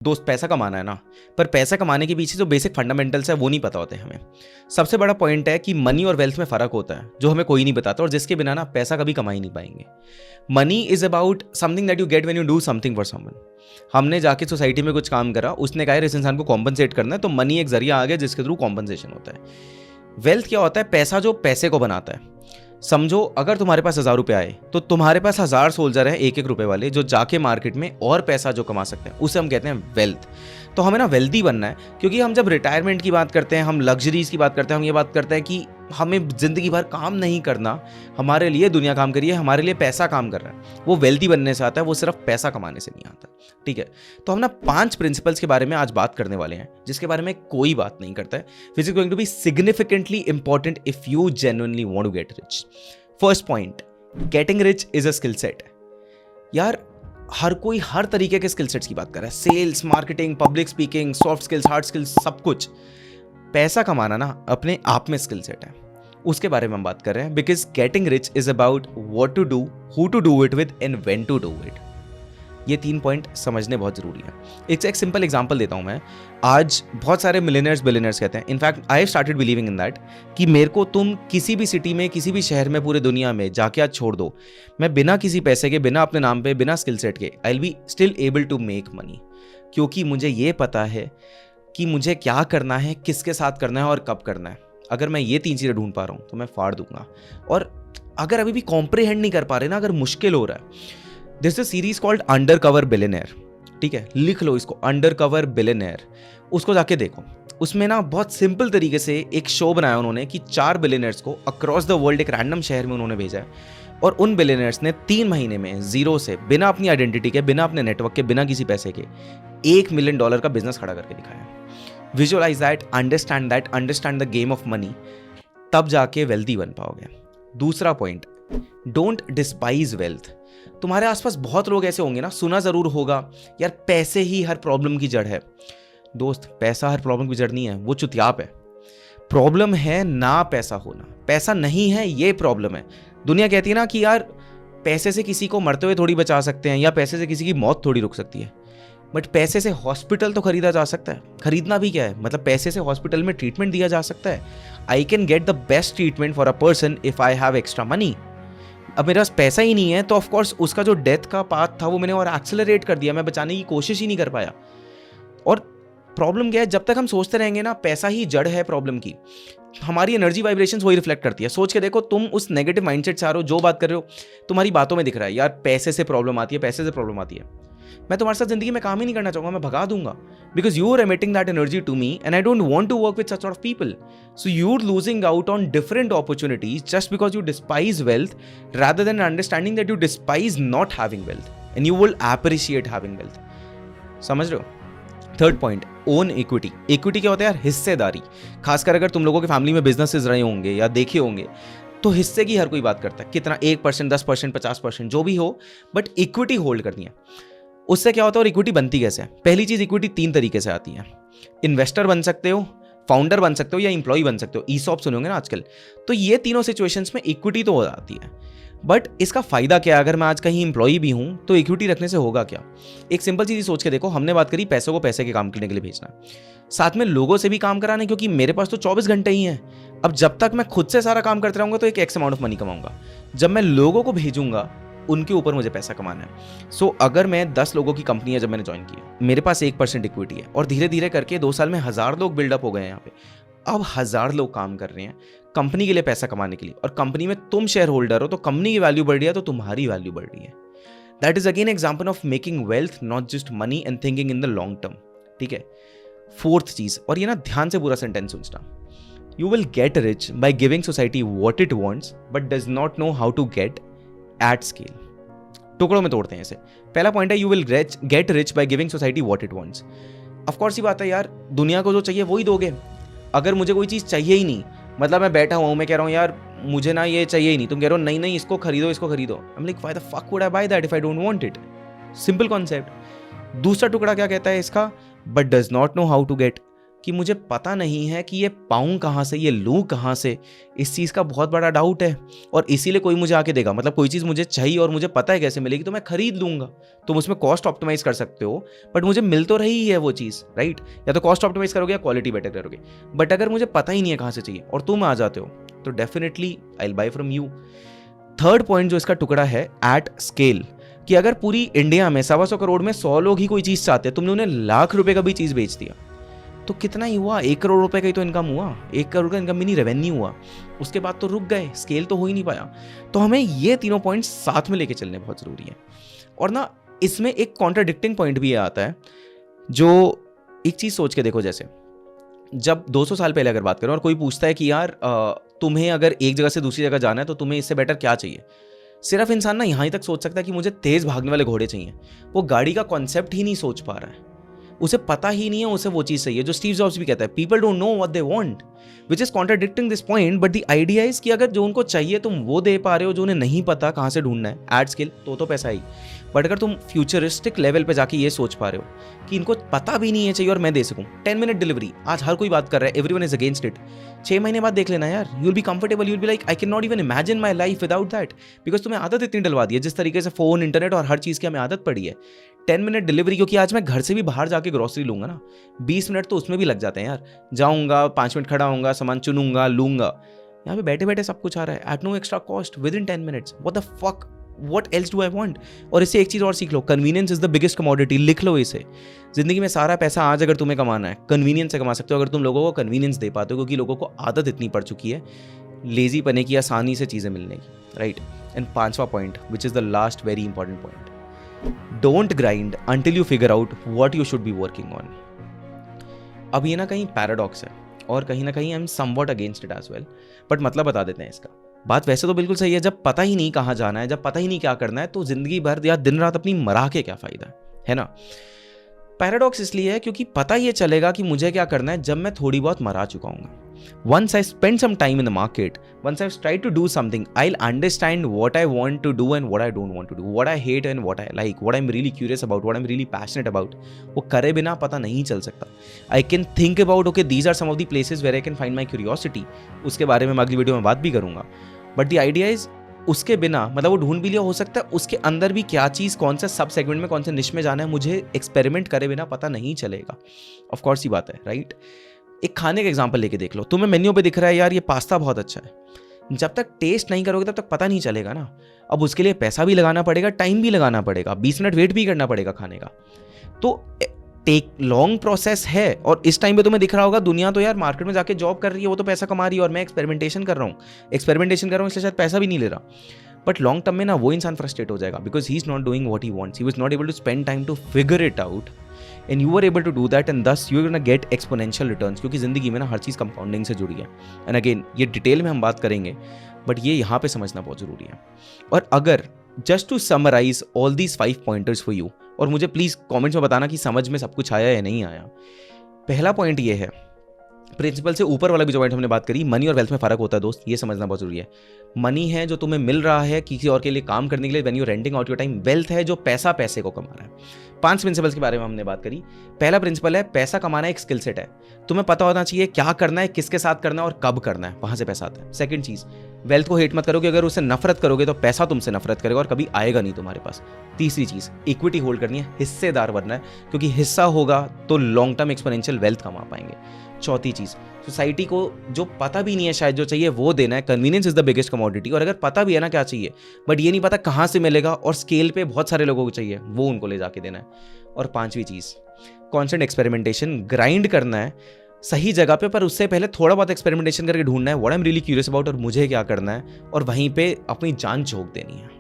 दोस्त पैसा कमाना है ना, पर पैसा कमाने के पीछे जो बेसिक फंडामेंटल्स है वो नहीं पता होते हमें। सबसे बड़ा पॉइंट है कि मनी और वेल्थ में फ़र्क होता है जो हमें कोई नहीं बताता, और जिसके बिना ना पैसा कभी कमा ही नहीं पाएंगे। Money is about something that you get when you do something for someone. हमने जाके सोसाइटी में कुछ काम करा, उसने कहा इस इंसान को कॉम्पनसेट करना है, तो मनी एक जरिया आ गया जिसके थ्रू कॉम्पनसेशन होता है। वेल्थ क्या होता है? पैसा जो पैसे को बनाता है। समझो अगर तुम्हारे पास 1000 रुपये आए तो तुम्हारे पास 1000 सोल्जर है 1-1 रुपए वाले जो जाके मार्केट में और पैसा जो कमा सकते हैं, उसे हम कहते हैं वेल्थ। तो हमें ना वेल्दी बनना है, क्योंकि हम जब रिटायरमेंट की बात करते हैं, हम लग्जरीज की बात करते हैं, हम ये बात करते हैं कि हमें जिंदगी भर काम नहीं करना, हमारे लिए दुनिया काम करिए, हमारे लिए पैसा काम कर रहा है। वो वेल्दी बनने से आता है, वो सिर्फ पैसा कमाने से नहीं आता। ठीक है, तो हम ना 5 प्रिंसिपल्स के बारे में आज बात करने वाले हैं जिसके बारे में कोई बात नहीं करता है, which is going to be significantly important if you genuinely want to get rich. First point, getting rich is a skill set. यार हर कोई हर तरीके के स्किल सेट्स की बात कर रहा है, sales, marketing, public speaking, soft skills, hard skills, सब कुछ। पैसा कमाना ना अपने आप में स्किल सेट है, उसके बारे में हम बात कर रहे हैं। Because getting rich is about what to do, who to do it with and when to do it. ये 3 पॉइंट समझने बहुत जरूरी है। एक सिंपल एग्जांपल देता हूं मैं। आज बहुत सारे मिलियनर्स बिलियनर्स कहते हैं, in fact I have started believing in that, कि मेरे को तुम किसी भी सिटी में, किसी भी शहर में, पूरे दुनिया में जाके आज छोड़ दो, मैं बिना किसी पैसे के, बिना अपने नाम पे, बिना स्किल सेट के, I will be still able to make money. क्योंकि मुझे ये पता है कि मुझे क्या करना है, किसके साथ करना है और कब करना है। अगर मैं ये 3 चीज़ें ढूंढ पा रहा हूँ तो मैं फाड़ दूंगा। और अगर अभी भी कॉम्प्रिहेंड नहीं कर पा रहे ना, अगर मुश्किल हो रहा है, this is series called under cover billionaire. ठीक है, लिख लो इसको, अंडर कवर बिलियनेयर। उसको जाके देखो, उसमें ना बहुत सिंपल तरीके से एक शो बनाया उन्होंने कि 4 बिलियनर्स को अक्रॉस द वर्ल्ड एक रैंडम शहर में उन्होंने भेजा है, और उन बिलियनर्स ने 3 महीने में जीरो से, बिना अपनी आइडेंटिटी के, बिना अपने नेटवर्क के, बिना किसी पैसे के, $1 मिलियन का बिजनेस खड़ा करके दिखाया। Visualise that, understand the game of money, तब जाके वेल्दी बन पाओगे। दूसरा पॉइंट, डोंट डिस्पाइज वेल्थ। तुम्हारे आसपास बहुत लोग ऐसे होंगे ना, सुना जरूर होगा, यार पैसे ही हर प्रॉब्लम की जड़ है। दोस्त, पैसा हर प्रॉब्लम की जड़ नहीं है, वो चुतियाप है। प्रॉब्लम है ना पैसा होना, पैसा नहीं है ये प्रॉब्लम है। दुनिया कहती है ना कि यार पैसे से किसी को मरते हुए थोड़ी बचा सकते हैं, या पैसे से किसी की मौत थोड़ी रुक सकती है, बट पैसे से हॉस्पिटल तो खरीदा जा सकता है। खरीदना भी क्या है, मतलब पैसे से हॉस्पिटल में ट्रीटमेंट दिया जा सकता है। I can get the best treatment for a person if I have extra money. अब मेरे पास पैसा ही नहीं है तो ऑफकोर्स उसका जो डेथ का पाथ था वो मैंने और एक्सेलरेट कर दिया, मैं बचाने की कोशिश ही नहीं कर पाया। और प्रॉब्लम क्या है, जब तक हम सोचते रहेंगे ना पैसा ही जड़ है प्रॉब्लम की, हमारी एनर्जी वाइब्रेशंस वही रिफ्लेक्ट करती है। सोच के देखो, तुम उस नेगेटिव माइंडसेट से आ रहे हो, जो बात कर रहे हो तुम्हारी बातों में दिख रहा है, यार पैसे से प्रॉब्लम आती है, पैसे से प्रॉब्लम आती है, मैं तुम्हारे साथ जिंदगी में काम ही नहीं करना चाहूंगा, मैं भगा दूंगा। Because you are emitting that energy to me and I don't want to work with such sort of people. So you are losing out on different opportunities just because you despise wealth, rather than understanding that you despise not having wealth and you will appreciate having wealth। समझ रहे हो? Third point, own equity. Equity क्या होता है यार? हिस्सेदारी। खासकर अगर तुम लोगों के फैमिली में बिजनेसेस रहे होंगे या देखे होंगे तो हिस्से की हर कोई बात करता है, कितना, 1%, 10%, 50%, जो भी हो, बट इक्विटी होल्ड करनी है। उससे क्या होता है और इक्विटी बनती कैसे है? पहली चीज, इक्विटी 3 तरीके से आती है। इन्वेस्टर बन सकते हो, फाउंडर बन सकते हो, या इंप्लॉय बन सकते हो। ईसॉप सुने होंगे ना आजकल। तो ये तीनों सिचुएशंस में इक्विटी तो हो जाती है, बट इसका फायदा क्या है? अगर मैं आज कहीं इंप्लॉय भी हूं तो इक्विटी रखने से होगा क्या? एक सिंपल चीज सोच के देखो, हमने बात करी पैसों को पैसे के काम करने के लिए भेजना, साथ में लोगों से भी काम कराने, क्योंकि मेरे पास तो 24 घंटे ही हैं। अब जब तक मैं खुद से सारा काम करते रहूंगा तो एक एक्स अमाउंट ऑफ मनी कमाऊंगा। जब मैं लोगों को भेजूंगा उनके ऊपर मुझे पैसा कमाना है। सो अगर मैं 10 लोगों की कंपनी है, जब मैंने ज्वाइन की, मेरे पास 1% इक्विटी है, और धीरे धीरे करके 2 साल में 1000 लोग बिल्डअप हो गए हैं यहाँ पे। अब 1000 लोग काम कर रहे हैं कंपनी के लिए पैसा कमाने के लिए, और कंपनी में तुम शेयर होल्डर हो तो कंपनी की वैल्यू बढ़ रही है, तो तुम्हारी वैल्यू बढ़ रही है। That is again example of making wealth, not just money, and thinking in the long term. ठीक है, फोर्थ चीज, और ये ना ध्यान से पूरा सेंटेंस सोचना, you will get rich by giving society what it wants but does not know how to get at scale. टुकड़ों में तोड़ते हैं इसे। पहला पॉइंट है, you will get rich by giving society what it wants. Of course ही बात है यार, दुनिया को जो चाहिए वही दोगे। अगर मुझे कोई चीज़ चाहिए ही नहीं, मतलब मैं बैठा हूँ, मैं कह रहा हूँ यार मुझे ना ये चाहिए ही नहीं, तुम कह रहे हो नहीं नहीं इसको खरीदो, इसको खरीदो, I am like why the fuck would I buy that if I don't want it. Simple concept. दूसरा टुकड़ा क्या कहता है इसका, but does not know how to get कि मुझे पता नहीं है कि ये पाऊँ कहाँ से, ये लूँ कहाँ से, इस चीज़ का बहुत बड़ा डाउट है। और इसीलिए कोई मुझे आके देगा, मतलब कोई चीज़ मुझे चाहिए और मुझे पता है कैसे मिलेगी, तो मैं खरीद लूँगा। तुम उसमें कॉस्ट ऑप्टिमाइज़ कर सकते हो, बट मुझे मिल तो रही है वो चीज़, राइट? या तो कॉस्ट ऑप्टिमाइज़ करोगे या क्वालिटी बेटर करोगे। बट अगर मुझे पता ही नहीं है कहाँ से चाहिए और तुम आ जाते हो, तो definitely I will buy from you. Third point जो इसका टुकड़ा है, एट स्केल, कि अगर पूरी इंडिया में 125 करोड़ में 100 लोग ही कोई चीज़ चाहते हैं, तुमने उन्हें लाख रुपए का भी चीज़ बेच दिया, तो कितना ही हुआ? 1 करोड़ रुपए का ही तो इनकम हुआ। 1 करोड़ का इनकम भी नहीं, रेवेन्यू हुआ। उसके बाद तो रुक गए, स्केल तो हो ही नहीं पाया। तो हमें ये तीनों पॉइंट्स साथ में लेके चलने बहुत ज़रूरी है। और ना इसमें एक कॉन्ट्राडिक्टिंग पॉइंट भी आता है, जो एक चीज़ सोच के देखो, जैसे जब 200 साल पहले अगर बात करें और कोई पूछता है कि यार तुम्हें अगर एक जगह से दूसरी जगह जाना है तो तुम्हें इससे बेटर क्या चाहिए, सिर्फ इंसान ना यहाँ ही तक सोच सकता है कि मुझे तेज़ भागने वाले घोड़े चाहिए। वो गाड़ी का कॉन्सेप्ट ही नहीं सोच पा रहा है, उसे पता ही नहीं है उसे वो चीज़ चाहिए। जो स्टीव जॉब्स भी कहता है, people don't know what they want, which is contradicting this point, but the idea is कि अगर जो उनको चाहिए तुम वो दे पा रहे हो, जो उन्हें नहीं पता कहाँ से ढूंढना है एट स्केल, तो पैसा ही। बट अगर तुम फ्यूचरिस्टिक लेवल पे जाके ये सोच पा रहे हो कि इनको पता भी नहीं है चाहिए और मैं दे सकूं, 10 मिनट डिलीवरी, आज हर कोई बात कर रहा है, एवरीवन इज अगेंस्ट इट। 6 महीने बाद देख लेना यार, you will be comfortable, you will be like I can not even imagine my life without that, because तुम्हें आदत इतनी डलवा दी है, जिस तरीके से फोन, इंटरनेट और हर चीज़ की हमें आदत पड़ी है। 10 मिनट डिलीवरी, क्योंकि आज मैं घर से भी बाहर जाके ग्रोसरी लूंगा ना, 20 मिनट तो उसमें भी लग जाते हैं यार। जाऊंगा, 5 मिनट खड़ा होऊंगा, सामान चुनूंगा, लूंगा, यहाँ पे बैठे बैठे सब कुछ आ रहा है at no extra cost within 10 minutes. What the fuck, what else do I want? और इससे एक चीज़ और सीख लो, convenience is the biggest commodity. लिख लो इसे, जिंदगी में सारा पैसा आज अगर तुम्हें कमाना है, कन्वीनियंस से कमा सकते हो, अगर तुम लोगों को कन्वीनियंस दे पाते हो, क्योंकि लोगों को आदत इतनी पड़ चुकी है लेजी पने की, आसानी से चीज़ें मिलने की, राइट? एंड 5वां point, which is the last very important point, don't grind until you figure out what you should be working on. अब ये ना कहीं पैराडॉक्स है और कहीं ना कहीं I am somewhat against it as well, but मतलब बता देते हैं इसका। बात वैसे तो बिल्कुल सही है, जब पता ही नहीं कहाँ जाना है, जब पता ही नहीं क्या करना है, तो जिंदगी भर या दिन रात अपनी मरा के क्या फायदा है ना? पैराडॉक्स इसलिए है क्योंकि पता ये चलेगा कि मुझे क्या करना है जब मैं थोड़ी बहुत मरा चुका हूँ। Once I spend some time in the market, once I've tried to do something, I'll understand what I want to do and what I don't want to do, what I hate and what I like, what I'm really curious about, what I'm really passionate about. वो करे बिना पता नहीं चल सकता। I can think about, okay, these are some of the places where I can find my curiosity. उसके बारे में मैं अगली वीडियो में बात भी करूँगा। But the idea is, उसके बिना मतलब वो ढूंढ भी लिया, हो सकता है उसके अंदर भी क्या चीज़, कौन सा सब सेगमेंट में, कौन से निश में जाना है, मुझे एक्सपेरिमेंट करे बिना पता नहीं चलेगा। ऑफ कोर्स ये बात है, राइट? एक खाने का एग्जांपल लेके देख लो, तुम्हें मेन्यू पे दिख रहा है यार ये पास्ता बहुत अच्छा है, जब तक टेस्ट नहीं करोगे तब तक पता नहीं चलेगा ना। अब उसके लिए पैसा भी लगाना पड़ेगा, टाइम भी लगाना पड़ेगा, 20 मिनट वेट भी करना पड़ेगा खाने का, तो टेक लॉन्ग प्रोसेस है। और इस टाइम पे तुम्हें दिख रहा होगा दुनिया तो यार मार्केट में जाके जॉब कर रही है, वो तो पैसा कमा रही है और मैं एक्सपेरिमेंटेशन कर रहा हूँ इसलिए शायद पैसा भी नहीं ले रहा। बट लॉन्ग टर्म में ना वो इंसान फ्रस्ट्रेट हो जाएगा, because he is not doing what he wants, he was not able to spend time to figure it out, and you are able to do that, and thus you are gonna get exponential returns, क्योंकि जिंदगी में ना हर चीज़ compounding से जुड़ी है। And again ये detail में हम बात करेंगे, बट ये यहाँ पे समझना बहुत ज़रूरी है। और अगर just to summarise all these 5 pointers for you, और मुझे प्लीज़ कॉमेंट्स में बताना कि समझ में सब कुछ आया या नहीं आया। पहला पॉइंट ये है, प्रिंसिपल से ऊपर वाला भी जो पॉइंट हमने बात करी, मनी और वेल्थ में फर्क होता है दोस्त, ये समझना बहुत जरूरी है। मनी है जो तुम्हें मिल रहा है किसी और के लिए काम करने के लिए, when you renting out your time. Wealth है जो पैसा पैसे को कमा रहा है। 5 प्रिंसिपल्स के बारे में हमने बात करी। पहला प्रिंसिपल है, पैसा कमाना एक स्किल सेट है, तुम्हें पता होना चाहिए क्या करना है, किसके साथ करना है और कब करना है, वहां से पैसा आता है। सेकंड चीज, वेल्थ को हेट मत करोगे, अगर उससे नफरत करोगे तो पैसा तुमसे नफरत करेगा और कभी आएगा नहीं तुम्हारे पास। तीसरी चीज, इक्विटी होल्ड करनी है, हिस्सेदार बनना है, क्योंकि हिस्सा होगा तो लॉन्ग टर्म एक्सपोनेंशियल वेल्थ कमा पाएंगे। चौथी चीज, सोसाइटी को जो पता भी नहीं है शायद जो चाहिए वो देना है। Convenience is the biggest commodity, और अगर पता भी है ना क्या चाहिए बट ये नहीं पता कहाँ से मिलेगा और स्केल पे बहुत सारे लोगों को चाहिए, वो उनको ले जाके देना है। और पांचवी चीज, कॉन्स्टेंट एक्सपेरिमेंटेशन, ग्राइंड करना है सही जगह पे, पर उससे पहले थोड़ा बहुत एक्सपेरिमेंटेशन करके ढूंढना है what I am really curious about और मुझे क्या करना है, और वहीं पे अपनी जान झोंक देनी है।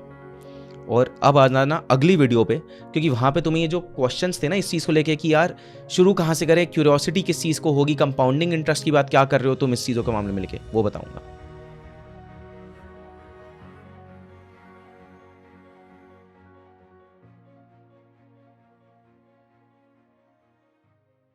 और अब आ जाना अगली वीडियो पे, क्योंकि वहाँ पे तुम्हें ये जो क्वेश्चंस थे ना इस चीज़ को लेके कि यार शुरू कहाँ से करें, क्यूरियोसिटी किस चीज़ को होगी, कंपाउंडिंग इंटरेस्ट की बात क्या कर रहे हो तुम इस चीज़ों के मामले में लेके, वो बताऊंगा।